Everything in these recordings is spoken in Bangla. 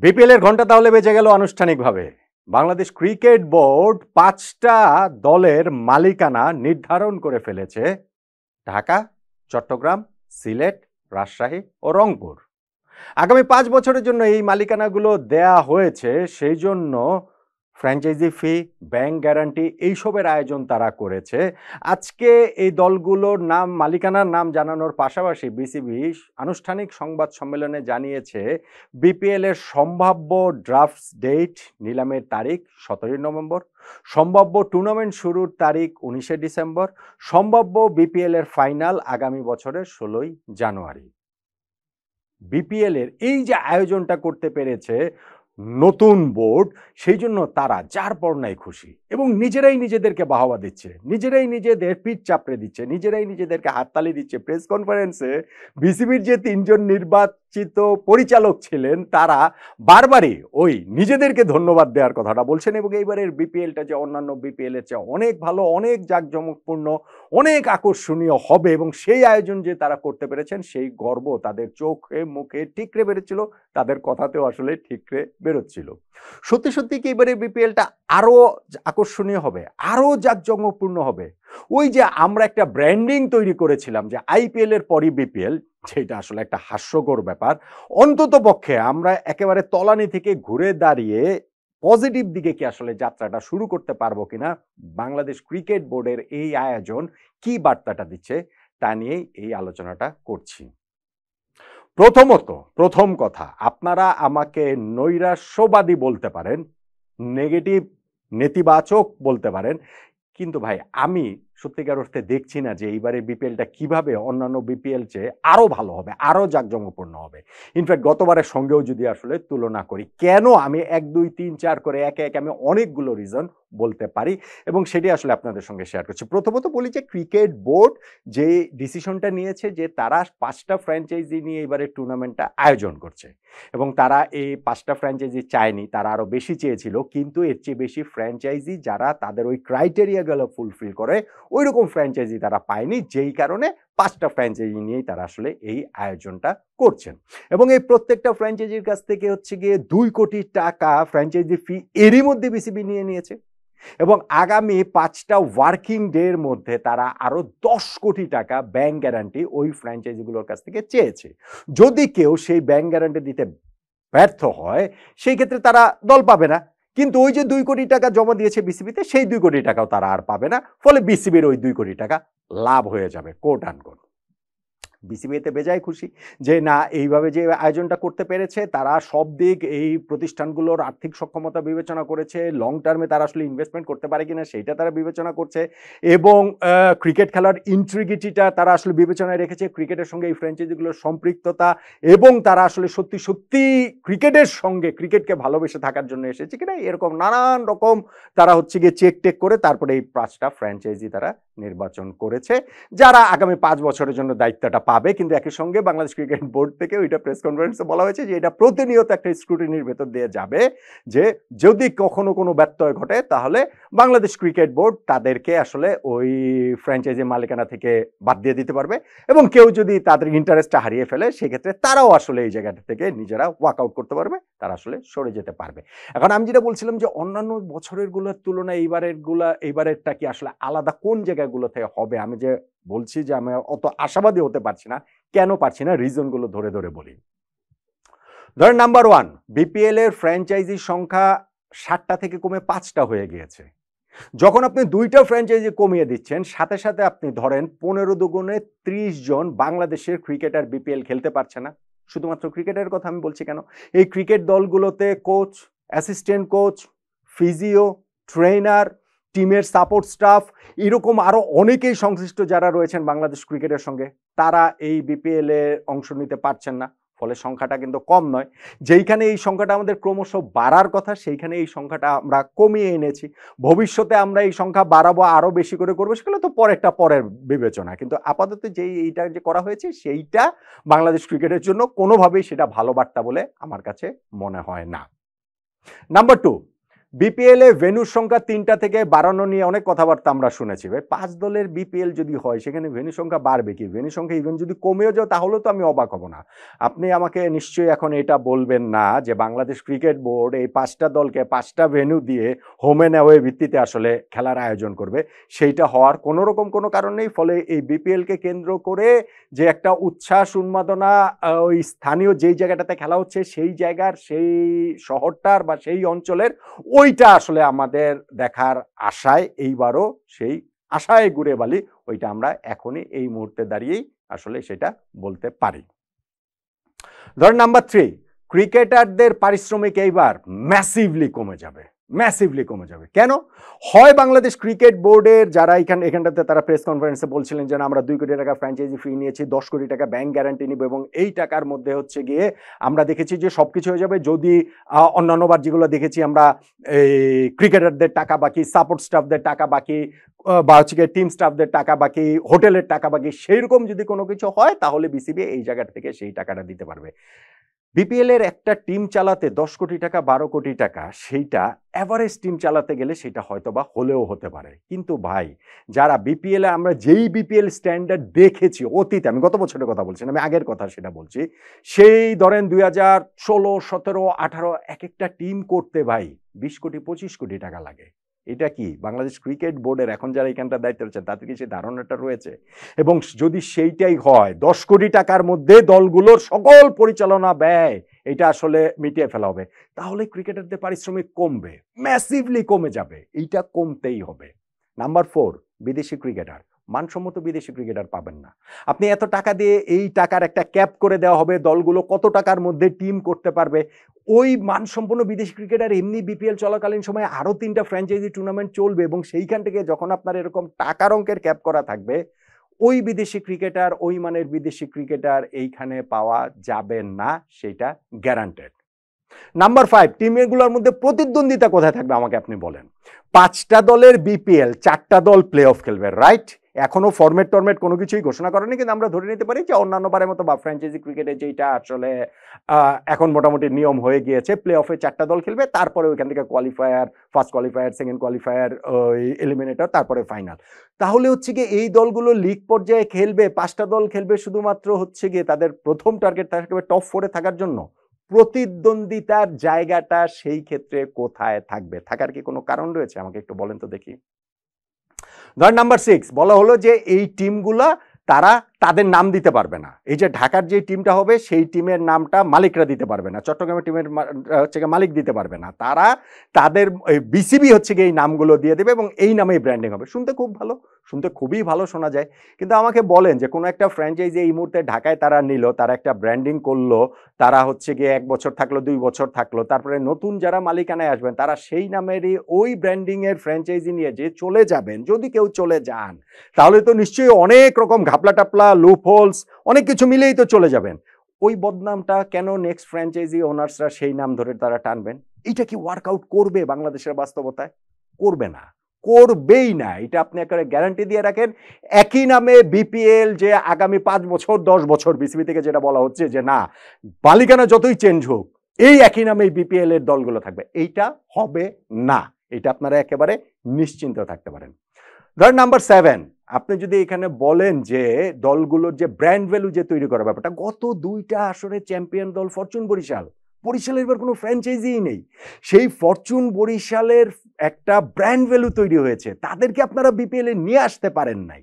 বিপিএল এর ঘন্টা তাহলে বেজে গেল আনুষ্ঠানিকভাবে। বাংলাদেশ ক্রিকেট বোর্ড ৫টা দলের মালিকানা নির্ধারণ করে ফেলেছে। ঢাকা, চট্টগ্রাম, সিলেট, রাজশাহী ও রংপুর। আগামী ৫ বছরের জন্য এই মালিকানাগুলো দেয়া হয়েছে। সেই জন্য ফ্র্যাঞ্চাইজি ফি, ব্যাংক গ্যারান্টি এইসবের আয়োজন তারা করেছে। আজকে এই দলগুলোর নাম, মালিকানার নাম জানানোর পাশাপাশি বিসিবি আনুষ্ঠানিক সংবাদ সম্মেলনে জানিয়েছে বিপিএল এর সম্ভাব্য ড্রাফট ডেট, নিলামের তারিখ ১৭ নভেম্বর, সম্ভাব্য টুর্নামেন্ট শুরুর তারিখ ১৯ ডিসেম্বর, সম্ভাব্য বিপিএল এর ফাইনাল আগামী বছরের ১৬ জানুয়ারি। বিপিএল এর এই যে আয়োজনটা করতে পেরেছে নতুন বোর্ড, সেই জন্য তারা যার পর নাই খুশি এবং নিজেরাই নিজেদেরকে বাহবা দিচ্ছে, নিজেরাই নিজেদের পিঠ চাপড়ে দিচ্ছে, নিজেরাই নিজেদেরকে হাততালি দিচ্ছে। প্রেস কনফারেন্সে বিসিবির যে ৩জন নির্বাচিত পরিচালক ছিলেন তারা বারবারই ওই নিজেদেরকে ধন্যবাদ দেওয়ার কথাটা বলছেন এবং এইবারের বিপিএলটা যে অন্যান্য বিপিএল এর চেয়ে অনেক ভালো, অনেক জাঁকজমকপূর্ণ, অনেক আকর্ষণীয় হবে এবং সেই আয়োজন যে তারা করতে পেরেছেন সেই গর্ব তাদের চোখে মুখে ঠিকরে বেরোচ্ছিল, তাদের কথাতেও আসলে ঠিকরে বেরোচ্ছিল। সত্যি সত্যি কি এবারে বিপিএলটা আরো আকর্ষণীয় হবে, আরো জাঁকজমকপূর্ণ হবে? ওই যে আমরা একটা ব্র্যান্ডিং তৈরি করেছিলাম যে আইপিএল এর পরই বিপিএল, যেটা আসলে একটা হাস্যকর ব্যাপার। অন্তত পক্ষে আমরা একেবারে তলানি থেকে ঘুরে দাঁড়িয়ে পজিটিভ দিকে কি আসলে যাত্রাটা শুরু করতে পারবো কিনা, বাংলাদেশ ক্রিকেট বোর্ডের এই আয়োজন কি বার্তাটা দিচ্ছে তা নিয়েই এই আলোচনাটা করছি। প্রথমত, প্রথম কথা, আপনারা আমাকে নৈরাশ্যবাদী বলতে পারেন, নেগেটিভ, নেতিবাচক বলতে পারেন, কিন্তু ভাই আমি সত্যিকার অর্থে দেখছি না যে এইবারে বিপিএলটা কিভাবে অন্যান্য বিপিএল চেয়ে আরো ভালো হবে, আরো জাঁকজমকপূর্ণ হবে। ইনফ্যাক্ট গতবারের সঙ্গেও যদি আসলে তুলনা করি, কেন আমি ১, ২, ৩, ৪ করে একে একে আমি অনেকগুলো রিজন বলতে পারি এবং সেটি আসলে আপনাদের সঙ্গে শেয়ার করছি। প্রথমত বলি যে ক্রিকেট বোর্ড যে ডিসিশনটা নিয়েছে যে তারা ৫টা ফ্র্যাঞ্চাইজি নিয়ে এবারে টুর্নামেন্টটা আয়োজন করছে এবং তারা এই ৫টা ফ্র্যাঞ্চাইজি চায়নি, তারা আরো বেশি চেয়েছিল, কিন্তু এর চেয়ে বেশি ফ্র্যাঞ্চাইজি যারা তাদের ওই ক্রাইটেরিয়াগুলো ফুলফিল করে ওই রকম ফ্র্যাঞ্চাইজি তারা পায়নি, যেই কারণে ৫টা ফ্র্যাঞ্চাইজি নিয়েই তারা আসলে এই আয়োজনটা করছেন এবং এই প্রত্যেকটা ফ্র্যাঞ্চাইজির কাছ থেকে হচ্ছে গিয়ে ২ কোটি টাকা ফ্র্যাঞ্চাইজি ফি এরই মধ্যে বিসিবি নিয়ে নিয়েছে এবং আগামী ৫টা ওয়ার্কিং ডে এর মধ্যে তারা আরো ১০ কোটি টাকা ব্যাংক গ্যারান্টি ওই ফ্র্যাঞ্চাইজিগুলোর কাছ থেকে চেয়েছে। যদি কেউ সেই ব্যাংক গ্যারান্টি দিতে ব্যর্থ হয় সেই ক্ষেত্রে তারা দল পাবে না, কিন্তু ওই যে ২ কোটি টাকা জমা দিয়েছে বিসিবিতে সেই ২ কোটি টাকাও তারা আর পাবে না, ফলে বিসিবির ওই ২ কোটি টাকা লাভ হয়ে যাবে, কোট আনকোট। বিসিবি এতে বেজায় খুশি যে না, এইভাবে যে আয়োজনটা করতে পেরেছে তারা সব দিক, এই প্রতিষ্ঠানগুলোর আর্থিক সক্ষমতা বিবেচনা করেছে, লং টার্মে তারা আসলে ইনভেস্টমেন্ট করতে পারে কিনা সেইটা তারা বিবেচনা করছে এবং ক্রিকেট খেলার ইন্ট্রিগিটিটা তারা আসলে বিবেচনায় রেখেছে, ক্রিকেটের সঙ্গে এই ফ্র্যাঞ্চাইজিগুলোর সম্পৃক্ততা এবং তারা আসলে সত্যি সত্যি ক্রিকেটের সঙ্গে, ক্রিকেটকে ভালোবেসে থাকার জন্য এসেছে কিনা, এরকম নানান রকম তারা হচ্ছে গিয়ে চেক টেক করে তারপরে এই ৫টা ফ্র্যাঞ্চাইজি তারা নির্বাচন করেছে যারা আগামী ৫ বছরের জন্য দায়িত্বটা পাবে। কিন্তু একই সঙ্গে বাংলাদেশ ক্রিকেট বোর্ড থেকে ওইটা প্রেস কনফারেন্সে বলা হয়েছে যে এটা প্রতিনিয়ত একটা স্ক্রুটিনির ভেতর দিয়ে যাবে, যে যদি কখনো কোনো ব্যত্যয় ঘটে তাহলে বাংলাদেশ ক্রিকেট বোর্ড তাদেরকে আসলে ওই ফ্র্যাঞ্চাইজি মালিকানা থেকে বাদ দিয়ে দিতে পারবে এবং কেউ যদি তাদের ইন্টারেস্টটা হারিয়ে ফেলে সেক্ষেত্রে তারাও আসলে এই জায়গাটা থেকে নিজেরা ওয়াক আউট করতে পারবে, তারা আসলে সরে যেতে পারবে। এখন আমি যেটা বলছিলাম যে অন্যান্য বছরের গুলোর তুলনায় এইবারেরটা কি আসলে আলাদা কোন জায়গাগুলোতে হবে, আমি যে বলছি যে আমি অত আশাবাদী হতে পারছি না, কেন পারছি না, রিজনগুলো ধরে ধরে বলি। ধরেন নাম্বার ১, বিপিএল এর ফ্র্যাঞ্চাইজির সংখ্যা ৭টা থেকে কমে ৫টা হয়ে গিয়েছে। যখন আপনি ২টা ফ্র্যাঞ্চাইজি কমিয়ে দিচ্ছেন, সাথে সাথে আপনি ধরেন ১৫ দুগুণে ৩০ জন বাংলাদেশের ক্রিকেটার বিপিএল খেলতে পারছে না। শুধুমাত্র ক্রিকেটের কথা আমি বলছি কেন, এই ক্রিকেট দলগুলোতে coach, assistant coach, physio, trainer, টিমের সাপোর্ট স্টাফ, এরকম আরো অনেকেই সংশ্লিষ্ট যারা রয়েছেন বাংলাদেশ ক্রিকেটের সঙ্গে, তারা এই বিপিএল এ অংশ নিতে পারছেন না। ফলে সংখ্যাটা কিন্তু কম নয়, যেইখানে এই সংখ্যাটা আমাদের ক্রমশ বাড়ার কথা সেইখানে এই সংখ্যাটা আমরা কমিয়ে এনেছি। ভবিষ্যতে আমরা এই সংখ্যা বাড়াবো, আরো বেশি করে করবো, সেগুলো তো পরের বিবেচনা, কিন্তু আপাতত যেই এইটা যে করা হয়েছে সেইটা বাংলাদেশ ক্রিকেটের জন্য কোনোভাবেই সেটা ভালো বার্তা বলে আমার কাছে মনে হয় না। নাম্বার ২, বিপিএল এ ভেন্যুর সংখ্যা ৩টা থেকে বাড়ানো নিয়ে অনেক কথাবার্তা আমরা শুনেছি। ভাই ৫ দলের বিপিএল যদি হয় সেখানে ভেন্যু সংখ্যা বাড়বে কি? ভেন্যু সংখ্যা ইভেন যদি কমেও যায় তাহলেও তো আমি অবাক হব না। আপনি আমাকে নিশ্চয়ই এখন এটা বলবেন না যে বাংলাদেশ ক্রিকেট বোর্ড এই ৫টা দলকে ৫টা ভেন্যু দিয়ে হোম অ্যান্ড অ্যাওয়ে ভিত্তিতে আসলে খেলার আয়োজন করবে। সেইটা হওয়ার কোনো রকম কোনো কারণ নেই। ফলে এই বিপিএলকে কেন্দ্র করে যে একটা উচ্ছ্বাস উন্মাদনা ওই স্থানীয় যেই জায়গাটাতে খেলা হচ্ছে সেই জায়গার সেই শহরটার বা সেই অঞ্চলের ওইটা আসলে আমাদের দেখার আশায় এইবারও সেই আশায় ঘুরে বালি ওইটা আমরা এখনই এই মুহূর্তে দাঁড়িয়েই আসলে সেটা বলতে পারি। ধর নাম্বার 3, ক্রিকেটারদের পারিশ্রমিক এইবার ম্যাসিভলি কমে যাবে, ম্যাসিভলি কমে যাবে। কেন? হয় বাংলাদেশ ক্রিকেট বোর্ডের যারা এখানটাতে তারা প্রেস কনফারেন্সে বলছিলেন যে আমরা 2 কোটি টাকা ফ্র্যাঞ্চাইজি ফি নিয়েছি, 10 কোটি টাকা ব্যাংক গ্যারান্টি নিব এবং এই টাকার মধ্যে হচ্ছে গিয়ে আমরা দেখেছি যে সবকিছু হয়ে যাবে। যদি অন্যান্যবার যেগুলো দেখেছি আমরা এই ক্রিকেটারদের টাকা বাকি, সাপোর্ট স্টাফদের টাকা বাকি, বা হচ্ছে গিয়ে টিম স্টাফদের টাকা বাকি, হোটেলের টাকা বাকি, সেইরকম যদি কোনো কিছু হয় তাহলে বিসিবি এই জায়গাটা থেকে সেই টাকাটা দিতে পারবে। বিপিএল এর একটা টিম চালাতে 10 কোটি টাকা 12 কোটি টাকা সেইটা এভারেজ টিম চালাতে গেলে সেটা হয়তো বা হলেও হতে পারে। কিন্তু ভাই যারা বিপিএল এ আমরা যেই বিপিএল স্ট্যান্ডার্ড দেখেছি অতীতে, আমি গত বছরের কথা বলছি না, আমি আগের কথা সেটা বলছি, সেই ধরেন 2016, 17, 18 এক একটা টিম করতে ভাই 20 কোটি 25 কোটি টাকা লাগে। এটা কি বাংলাদেশ ক্রিকেট বোর্ডের এখন যারা এখানটা দায়িত্ব রয়েছে তাদের কি সেই ধারণাটা রয়েছে? এবং যদি সেইটাই হয় 10 কোটি টাকার মধ্যে দলগুলোর সকল পরিচালনা ব্যয় এটা আসলে মিটিয়ে ফেলা হবে, তাহলে ক্রিকেটারদের পারিশ্রমিক কমবে, ম্যাসিভলি কমে যাবে। এইটা কমতেই হবে। নাম্বার 4, বিদেশি ক্রিকেটার। মানসম্মত বিদেশি ক্রিকেটার পাবেন না। আপনি এত টাকা দিয়ে এই টাকার একটা ক্যাপ করে দেওয়া হবে, দলগুলো কত টাকার মধ্যে টিম করতে পারবে। ওই মানসম্পন্ন বিদেশি ক্রিকেটার এমনি বিপিএল চলাকালীন সময়ে আরো 3টা ফ্র্যাঞ্চাইজি টুর্নামেন্ট চলবে এবং সেইখান থেকে যখন আপনার এরকম টাকার অঙ্কের ক্যাপ করা থাকবে, ওই বিদেশি ক্রিকেটার, ওই মানের বিদেশি ক্রিকেটার এইখানে পাওয়া যাবে না, সেটা গ্যারান্টেড। নাম্বার 5, টিমগুলোর মধ্যে প্রতিদ্বন্দ্বিতা কোথায় থাকবে আমাকে আপনি বলেন। 5টা দলের বিপিএল, 4টা দল প্লে অফ খেলবে, রাইট? এখনো ফরম্যাট টরম্যাট কোনো কিছুই ঘোষণা করেনি, কিন্তু আমরা ধরে নিতে পারি যে অন্যান্য বারের মতো বা ফ্র্যাঞ্চাইজি ক্রিকেটে যেটা আসলে এখন মোটামুটি নিয়ম হয়ে গিয়েছে, প্লে অফে 4টা দল খেলবে, তারপরে ওইখান থেকে qualifier, first qualifier, second qualifier, ওই এলিমিনেটর, তারপরে ফাইনাল। তাহলে হচ্ছে গিয়ে এই দলগুলো লিগ পর্যায়ে খেলবে, 5টা দল খেলবে শুধুমাত্র হচ্ছে গিয়ে তাদের প্রথম টার্গেট থাকবে টপ 4-এ থাকার জন্য। প্রতিদ্বন্দ্বিতার জায়গাটা সেই ক্ষেত্রে কোথায় থাকবে? থাকার কি কোনো কারণ রয়েছে? আমাকে একটু বলেন তো দেখি। ধর নাম্বার 6, বলা হলো যে এই টিমগুলা তারা তাদের নাম দিতে পারবে না। এই যে ঢাকার যে টিমটা হবে সেই টিমের নামটা মালিকরা দিতে পারবে না, চট্টগ্রামের টিমের হচ্ছে গিয়ে মালিক দিতে পারবে না, তারা তাদের বিসিবি হচ্ছে গিয়ে এই নামগুলো দিয়ে দেবে এবং এই নামেই ব্র্যান্ডিং হবে। শুনতে খুব ভালো, শুনতে খুবই ভালো শোনা যায়। কিন্তু আমাকে বলেন যে কোনো একটা ফ্র্যাঞ্চাইজি এই মুহূর্তে ঢাকায় তারা নিল, তারা একটা ব্র্যান্ডিং করলো, তারা হচ্ছে গিয়ে 1 বছর থাকলো, 2 বছর থাকলো, তারপরে নতুন যারা মালিকানায় আসবেন তারা সেই নামেরই ওই ব্র্যান্ডিং এর ফ্র্যাঞ্চাইজি নিয়ে যে চলে যাবেন, যদি কেউ চলে যান তাহলে তো নিশ্চয়ই অনেক রকম ঘাপলা টাপলা, লুপ হোলস, অনেক কিছু মিলেই তো চলে যাবেন। ওই বদনামটা কেন নেক্সট ফ্র্যাঞ্চাইজি ওনার্সরা সেই নাম ধরে তারা টানবেন? এটা কি ওয়ার্কআউট করবে বাংলাদেশের বাস্তবতায়? করবে না, করবেই না। এটা আপনি একেবারে গ্যারান্টি দিয়ে রাখেন। একই নামে বিপিএল যে আগামী 5 বছর 10 বছর বিসিবি থেকে যেটা বলা হচ্ছে যে না, মালিকানা যতই চেঞ্জ হোক এই একই নামে বিপিএল এর দলগুলো থাকবে, এইটা হবে না। এটা আপনারা একেবারে নিশ্চিন্ত থাকতে পারেন। ধর নাম্বার 7, আপনি যদি এখানে বলেন যে দলগুলোর যে ব্র্যান্ড ভ্যালু যে তৈরি করার ব্যাপারটা, গত 2টা আসরে চ্যাম্পিয়ন দল ফরচুন বরিশাল, বরিশালের এবার কোনো ফ্র্যাঞ্চাইজিই নেই, সেই ফরচুন বরিশালের একটা ব্র্যান্ড ভ্যালু তৈরি হয়েছে, তাদেরকে আপনারা বিপিএল এ নিয়ে আসতে পারেন নাই।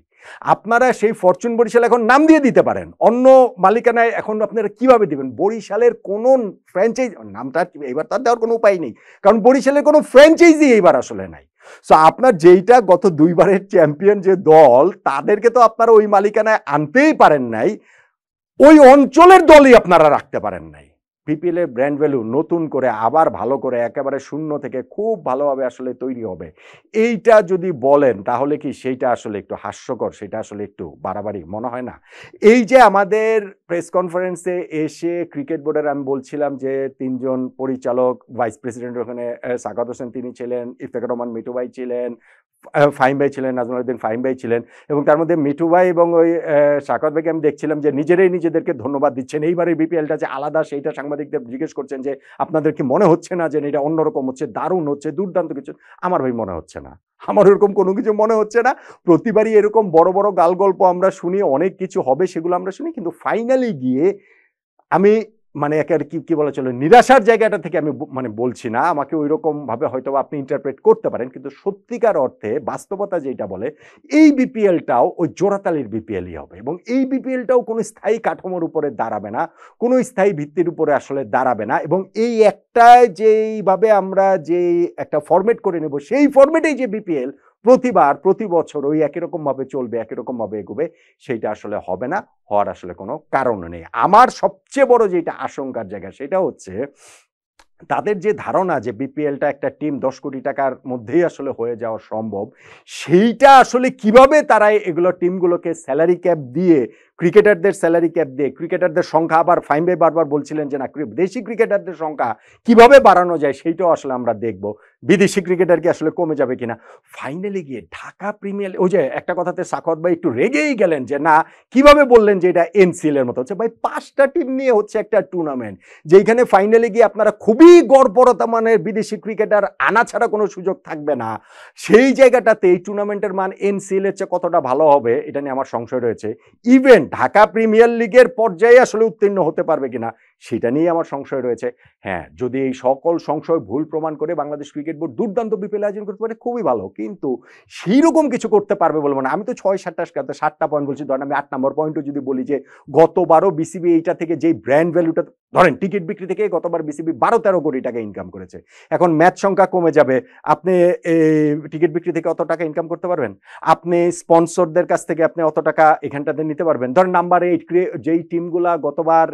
আপনারা সেই ফরচুন বরিশাল এখন নাম দিয়ে দিতে পারেন, অন্য মালিকানায় এখন আপনারা কিভাবে দিবেন? বরিশালের কোন ফ্র্যাঞ্চাইজি নামটা এবার তার দেওয়ার কোনো উপায় নেই, কারণ বরিশালের কোনো ফ্র্যাঞ্চাইজি এইবার আসলে নাই। সো আপনার যেইটা গত 2 বারের চ্যাম্পিয়ন যে দল, তাদেরকে তো আপনারা ওই মালিকানায় আনতেই পারেন নাই, ওই অঞ্চলের দলই আপনারা রাখতে পারেন নাই। বিপিএল এর ব্র্যান্ড ভ্যালু নতুন করে আবার ভালো করে একেবারে শূন্য থেকে খুব ভালোভাবে আসলে তৈরি হবে, এইটা যদি বলেন তাহলে কি সেইটা আসলে একটু হাস্যকর, সেটা আসলে একটু বাড়াবাড়ি মনে হয় না? এই যে আমাদের প্রেস কনফারেন্সে এসে ক্রিকেট বোর্ডের আমি বলছিলাম যে 3 জন পরিচালক, ভাইস প্রেসিডেন্ট ওখানে সাকাত হোসেন তিনি ছিলেন, ইফতেখার রহমান মিটু ভাই ছিলেন, ফাহিম ভাই ছিলেন, নাজমুল ফাহিম ভাই ছিলেন, এবং তার মধ্যে মিঠু ভাই এবং ওই সাখাওয়াত ভাইকে আমি দেখছিলাম যে নিজেরাই নিজেদেরকে ধন্যবাদ দিচ্ছেন। এইবারের বিপিএলটা যে আলাদা সেইটা সাংবাদিকদের জিজ্ঞেস করছেন যে আপনাদের কি মনে হচ্ছে না যে এটা অন্যরকম হচ্ছে, দারুণ হচ্ছে, দুর্দান্ত কিছু? আমার ভাই মনে হচ্ছে না, আমার ওরকম কোনো কিছু মনে হচ্ছে না। প্রতিবারই এরকম বড় বড় গাল গল্প আমরা শুনি, অনেক কিছু হবে সেগুলো আমরা শুনি, কিন্তু ফাইনালি গিয়ে আমি মানে একেবারে কি বলা চলে নিরাশার জায়গাটা থেকে আমি মানে বলছি না, আমাকে ওই রকম ভাবে হয়তো আপনি ইন্টারপ্রেট করতে পারেন, কিন্তু সত্যিকার অর্থে বাস্তবতা যেটা বলে এই বিপিএলটাও ওই জোড়াতালির বিপিএলই হবে, এবং এই বিপিএলটাও কোনো স্থায়ী কাঠামোর উপরে দাঁড়াবে না, কোনো স্থায়ী ভিত্তির উপরে আসলে দাঁড়াবে না, এবং এই একটাই যেইভাবে আমরা যে একটা ফরম্যাট করে নেব সেই ফরম্যাটেই যে বিপিএল প্রতিবার প্রতি বছর ওই একই রকম ভাবে চলবে, একই রকম ভাবে এগোবে, সেইটা আসলে হবে না, হওয়ার আসলে কোনো কারণ নেই। আমার সবচেয়ে বড় যেটা আশঙ্কার জায়গা সেটা হচ্ছে তাদের যে ধারণা যে বিপিএলটা একটা টিম 10 কোটি টাকার মধ্যেই আসলে হয়ে যাওয়া সম্ভব, সেইটা আসলে কিভাবে তারা এগুলো টিমগুলোকে স্যালারি ক্যাপ দিয়ে, ক্রিকেটারদের স্যালারি ক্যাপ দিয়ে, ক্রিকেটারদের সংখ্যা, আবার ফাহিম ভাই বারবার বলছিলেন যে না দেশি ক্রিকেটারদের সংখ্যা কিভাবে বাড়ানো যায় সেইটাও আসলে আমরা দেখব, বিদেশি ক্রিকেটার কি আসলে কমে যাবে কিনা। ফাইনালি গিয়ে ঢাকা প্রিমিয়ার, ওই যে একটা কথাতে সাখাওয়াত ভাই একটু রেগেই গেলেন যে না কিভাবে বললেন যে এটা এনসিএল এর মতো হচ্ছে। ভাই 5টা টিম নিয়ে হচ্ছে একটা টুর্নামেন্ট, যেখানে ফাইনালি গিয়ে আপনারা খুবই গড়পড়তা মানের বিদেশি ক্রিকেটার আনা ছাড়া কোনো সুযোগ থাকবে না, সেই জায়গাটাতে এই টুর্নামেন্টের মান এনসিএল এর চেয়ে কতটা ভালো হবে এটা নিয়ে আমার সংশয় রয়েছে। ইভেন ঢাকা প্রিমিয়ার লিগের পর্যায়ে আসলে উত্তীর্ণ হতে পারবে কিনা সেটা নিয়ে আমার সংশয় রয়েছে। হ্যাঁ, যদি এই সকল সংশয় ভুল প্রমাণ করে বাংলাদেশ ক্রিকেট বোর্ড দুর্দান্ত বিপিএল আয়োজন করতে পারে খুবই ভালো, কিন্তু সেই রকম কিছু করতে পারবে বলবো না। আমি তো 6-7টা পয়েন্ট বলছি, ধরেন আমি 8 নম্বর পয়েন্টও যদি বলি যে গতবারও বিসিবি এইটা থেকে যেই ব্র্যান্ড ভ্যালুটা, ধরেন টিকিট বিক্রি থেকে গতবার বিসিবি 12-13 কোটি টাকা ইনকাম করেছে, এখন ম্যাচ সংখ্যা কমে যাবে, আপনি টিকিট বিক্রি থেকে অত টাকা ইনকাম করতে পারবেন? আপনি স্পন্সরদের কাছ থেকে আপনি অত টাকা এখানটাতে নিতে পারবেন? ধরেন নাম্বার 8 যেই টিমগুলা গতবার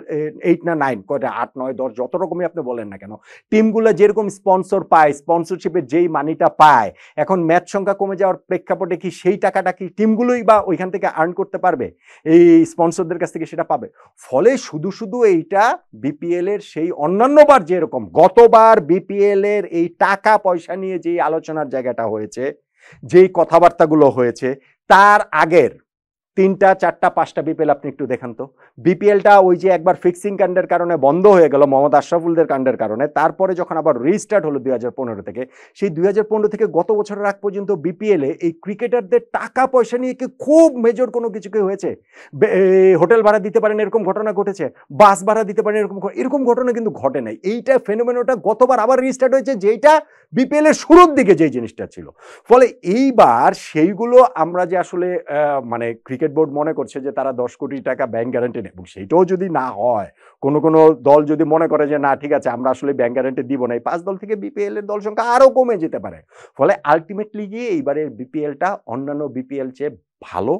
8 না 9 কয়টা 8 9 10 যত রকমই আপনি বলেন না কেন, টিমগুলা যেরকম স্পন্সর পায়, স্পন্সরশিপের যেই মানিটা পায়, এখন ম্যাচ সংখ্যা কমে যাওয়ার প্রেক্ষাপটে কি সেই টাকাটা কি টিমগুলোই বা ওইখান থেকে আর্ন করতে পারবে? এই স্পন্সরদের কাছ থেকে সেটা পাবে। ফলে শুধু শুধু এইটা বিপিএল এর সেই অন্যান্যবার যেরকম গতবার বিপিএল এর এই টাকা পয়সা নিয়ে যে আলোচনার জায়গাটা হয়েছে, যেই কথাবার্তাগুলো হয়েছে, তার আগের 3টা 4টা 5টা বিপিএল আপনি একটু দেখান তো। বিপিএলটা ওই যে একবার ফিক্সিং কাণ্ডের কারণে বন্ধ হয়ে গেল মোহাম্মদ আশরাফুলদের কাণ্ডের কারণে, তারপরে যখন আবার রিস্টার্ট হলো 2015 থেকে, সেই 2015 থেকে গত বছরের আগ পর্যন্ত বিপিএলে এই ক্রিকেটারদের টাকা পয়সা নিয়ে কি খুব মেজর কোনো কিছু কি হয়েছে? হোটেল ভাড়া দিতে পারেন এরকম ঘটনা ঘটেছে, বাস ভাড়া দিতে পারেন এরকম ঘটনা কিন্তু ঘটে নাই। এইটা ফেনোমেননটা গতবার আবার রিস্টার্ট হয়েছে, যেটা বিপিএল এর শুরুর দিকে যেই জিনিসটা ছিল। ফলে এইবার সেইগুলো আমরা যে আসলে মানে ক্রিকেট বোর্ড মনে করছে যে তারা 10 কোটি টাকা ব্যাংক গ্যারান্টি নেই, এবং সেইটাও যদি না হয়, কোনো দল যদি মনে করে যে না ঠিক আছে আমরা আসলে ব্যাংক গ্যারান্টি দিব না, এই 5 দল থেকে বিপিএল এর দল সংখ্যা আরো কমে যেতে পারে। ফলে আলটিমেটলি গিয়ে এইবারের বিপিএলটা অন্যান্য বিপিএল চেয়ে ভালো,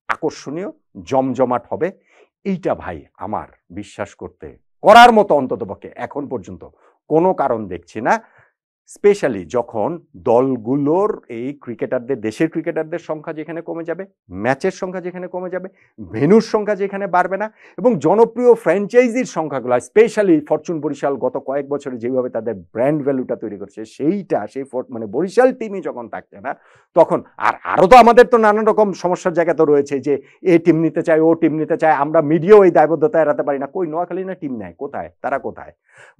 আকর্ষণীয়, জমজমাট হবে। এইটা ভাই আমার বিশ্বাস করার মতো অন্ততপক্ষে এখন পর্যন্ত কোনো কারণ দেখছি না। স্পেশালি যখন দলগুলোর এই ক্রিকেটারদের, দেশের ক্রিকেটারদের সংখ্যা যেখানে কমে যাবে, ম্যাচের সংখ্যা যেখানে কমে যাবে, ভেন্যুর সংখ্যা যেখানে বাড়বে না, এবং জনপ্রিয় ফ্র্যাঞ্চাইজির সংখ্যাগুলো, স্পেশালি ফরচুন বরিশাল গত কয়েক বছরে যেভাবে তাদের ব্র্যান্ড ভ্যালুটা তৈরি করছে, সেইটা সেই মানে বরিশাল টিমই যখন থাকছে না, তখন আরও তো আমাদের তো নানান রকম সমস্যার জায়গা তো রয়েছে, যে এ টিম নিতে চায়, ও টিম নিতে চায়, আমরা মিডিয়াও এই দায়বদ্ধতা এড়াতে পারি না। কই নোয়াখালী না টিম নেয়, কোথায় তারা? কোথায়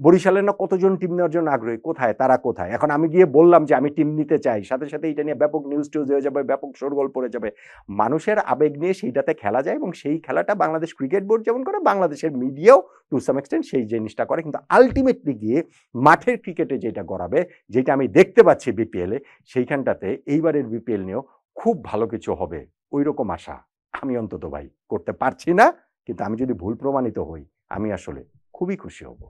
বরিশালের না কতজন টিম নেওয়ার জন্য আগ্রহী, কোথায় তারা? কোথায়? এখন আমি গিয়ে বললাম যে আমি টিম নিতে চাই, সাথে সাথে এটা নিয়ে ব্যাপক নিউজ টিউজ হয়ে যাবে, ব্যাপক শোরগোল পড়ে যাবে। মানুষের আবেগ নিয়ে সেইটাতে খেলা যায়, এবং সেই খেলাটা বাংলাদেশ ক্রিকেট বোর্ড যেমন করে, বাংলাদেশের মিডিয়াও টু সাম এক্সটেন্ট সেই জিনিসটা করে, কিন্তু আলটিমেটলি গিয়ে মাঠের ক্রিকেটে যেটা গড়াবে, যেটা আমি দেখতে পাচ্ছি বিপিএলে, সেইখানটাতে এইবারের বিপিএল নিয়েও খুব ভালো কিছু হবে ওই রকম আশা আমি অন্তত ভাই করতে পারছি না, কিন্তু আমি যদি ভুল প্রমাণিত হই আমি আসলে খুবই খুশি হব।